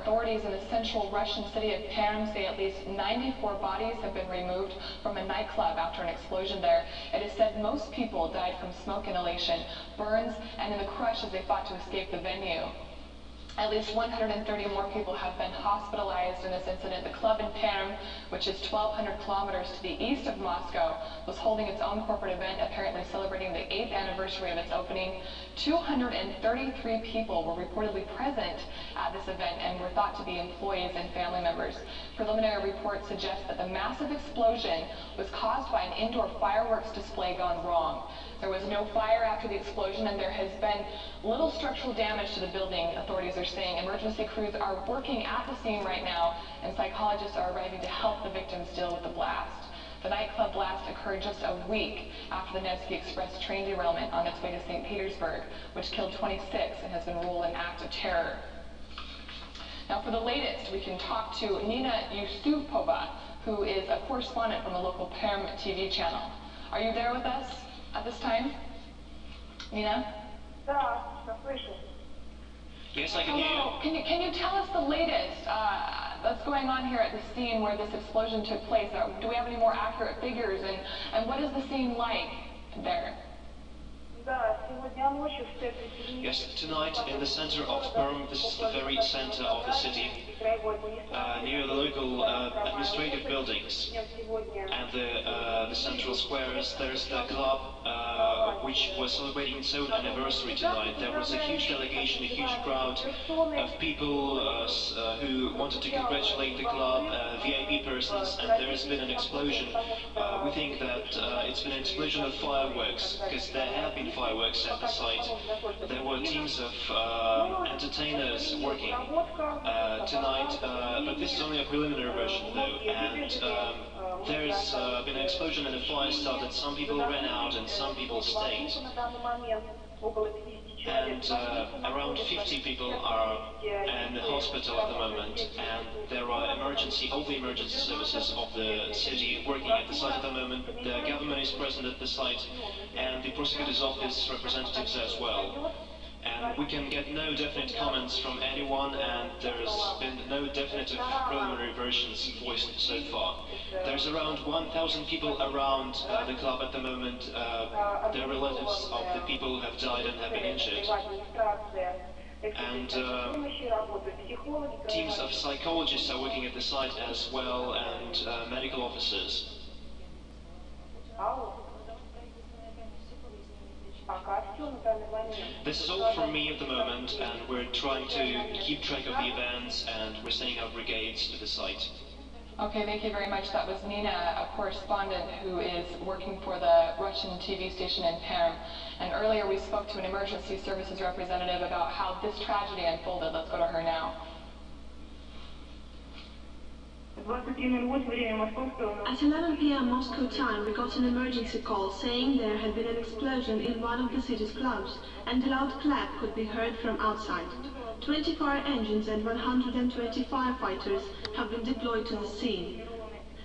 authorities in the central Russian city of Perm say at least 94 bodies have been removed from a nightclub after an explosion there. It is said most people died from smoke inhalation, burns, and in the crush as they fought to escape the venue. At least 130 more people have been hospitalized in this incident. The club in Perm, which is 1,200 kilometers to the east of Moscow, was holding its own corporate event, apparently celebrating the 8th anniversary of its opening. 233 people were reportedly present at this event and were thought to be employees and family members. Preliminary reports suggest that the massive explosion was caused by an indoor fireworks display gone wrong. There was no fire after the explosion, and there has been little structural damage to the building, authorities are saying. Emergency crews are working at the scene right now, and psychologists are arriving to help the victims deal with the blast. The nightclub blast occurred just a week after the Nevsky Express train derailment on its way to St. Petersburg, which killed 26 and has been ruled an act of terror. Now for the latest, we can talk to Nina Yusupova, who is a correspondent from the local Perm TV channel. Are you there with us at this time? Nina? Yes, I can hear you. Can you tell us the latest that's going on here at the scene where this explosion took place? Do we have any more accurate figures, and what is the scene like there? Yes, tonight in the center of Perm, this is the very center of the city, near the local administrative buildings and the central squares. There's the club which was celebrating its own anniversary tonight. There was a huge delegation, a huge crowd of people who wanted to congratulate the club, VIP persons, and there has been an explosion. We think that it's been an explosion of fireworks, because there have been fireworks at the site. There were teams of entertainers working tonight, but this is only a preliminary version though, and there's been an explosion and a fire started. Some people ran out and some people stayed. And around 50 people are in the hospital at the moment, and there are all the emergency services of the city working at the site at the moment. The government is present at the site, and the prosecutor's office representatives as well. And we can get no definite comments from anyone, and there's been no definitive preliminary versions voiced so far. There's around 1,000 people around the club at the moment. They're relatives of the people who have died and have been injured. And teams of psychologists are working at the site as well, and medical officers. This is all from me at the moment, and we're trying to keep track of the events, and we're sending out brigades to the site. Okay, thank you very much. That was Nina, a correspondent who is working for the Russian TV station in Perm. And earlier we spoke to an emergency services representative about how this tragedy unfolded. Let's go to her now. At 11 p.m. Moscow time, we got an emergency call saying there had been an explosion in one of the city's clubs, and a loud clap could be heard from outside. 20 fire engines and 120 firefighters have been deployed to the scene.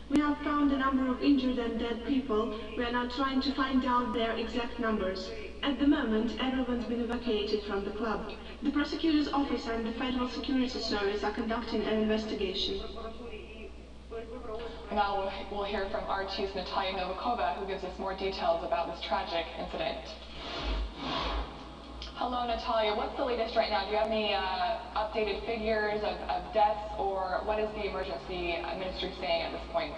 We have found a number of injured and dead people. We are now trying to find out their exact numbers. At the moment, everyone's been evacuated from the club. The prosecutor's office and the Federal Security Service are conducting an investigation. Now we'll hear from RT's Natalia Novikova, who gives us more details about this tragic incident. Hello, Natalia. What's the latest right now? Do you have any updated figures of deaths, or what is the emergency ministry saying at this point?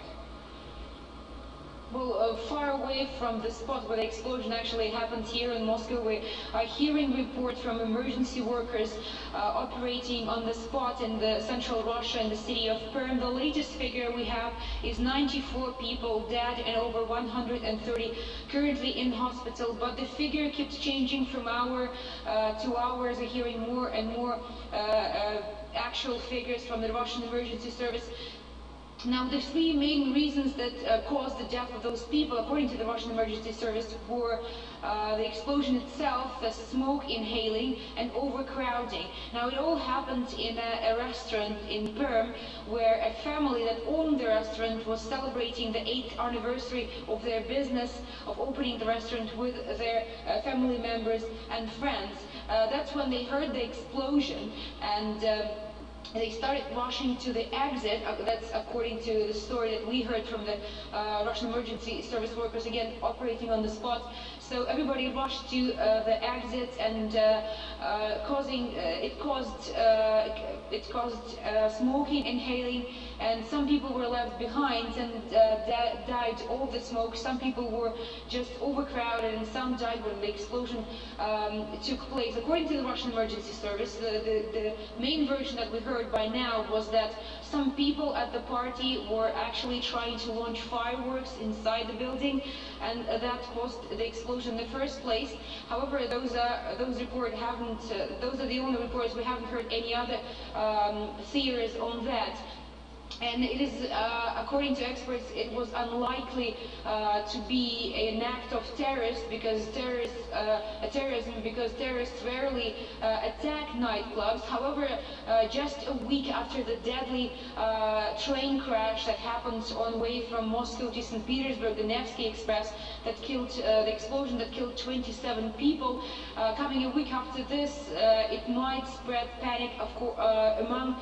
Well, far away from the spot where the explosion actually happened here in Moscow, we are hearing reports from emergency workers operating on the spot in the central Russia in the city of Perm. The latest figure we have is 94 people dead and over 130 currently in hospital, but the figure keeps changing from hour to hour. We're hearing more and more actual figures from the Russian emergency service. Now, the three main reasons that caused the death of those people, according to the Russian Emergency Service, were the explosion itself, the smoke inhaling, and overcrowding. Now, it all happened in a restaurant in Perm, where a family that owned the restaurant was celebrating the 8th anniversary of their business, of opening the restaurant with their family members and friends. That's when they heard the explosion, and they started rushing to the exit. That's according to the story that we heard from the Russian emergency service workers, again operating on the spot. So everybody rushed to the exit, and it caused smoking, inhaling, and some people were left behind and died of the smoke. Some people were just overcrowded, and some died when the explosion took place. According to the Russian emergency service, the main version that we heard by now was that some people at the party were actually trying to launch fireworks inside the building, and that caused the explosion in the first place. However, those are the only reports. We haven't heard any other theories on that. And it is, according to experts, it was unlikely to be an act of terrorism because terrorists rarely attack nightclubs. However, just a week after the deadly train crash that happened on way from Moscow to St. Petersburg, the Nevsky Express, that killed the explosion that killed 27 people, coming a week after this, it might spread panic, of course, among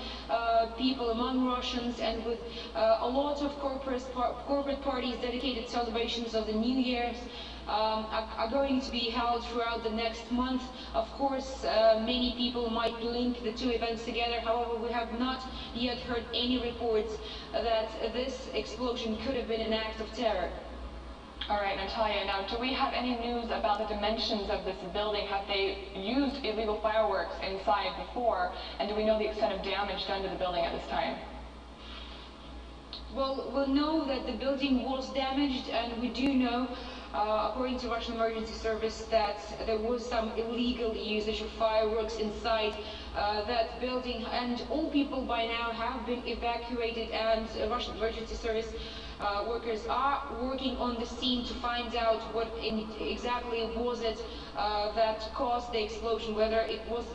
people, among Russians, and with a lot of corporate parties dedicated celebrations of the New Year's are going to be held throughout the next month. Of course, many people might link the two events together. However, we have not yet heard any reports that this explosion could have been an act of terror. All right, Natalia, now do we have any news about the dimensions of this building? Have they used illegal fireworks inside before? And do we know the extent of damage done to the building at this time? Well, we know that the building was damaged, and we do know, according to Russian emergency service, that there was some illegal usage of fireworks inside that building, and all people by now have been evacuated, and Russian emergency service workers are working on the scene to find out what exactly was it that caused the explosion, whether it was,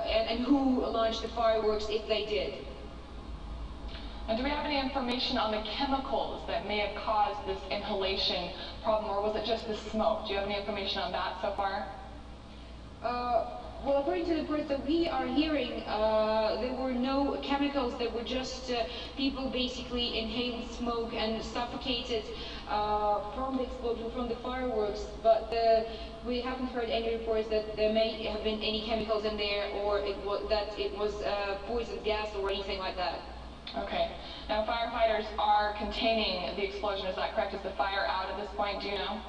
and who launched the fireworks if they did. And do we have any information on the chemicals that may have caused this inhalation problem, or was it just the smoke? Do you have any information on that so far? Well, according to the reports that we are hearing, there were no chemicals. There were just people basically inhaled smoke and suffocated from the explosion, from the fireworks. But we haven't heard any reports that there may have been any chemicals in there, or that it was poison gas or anything like that. Okay. Now, firefighters are containing the explosion. Is that correct? Is the fire out at this point? Do you know?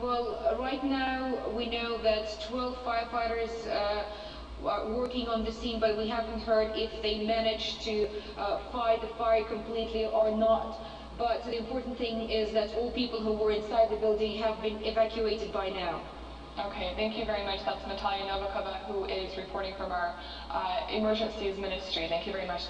Well, right now we know that 12 firefighters are working on the scene, but we haven't heard if they managed to fight the fire completely or not. But the important thing is that all people who were inside the building have been evacuated by now. Okay, thank you very much. That's Natalia Novikova, who is reporting from our Emergencies Ministry. Thank you very much.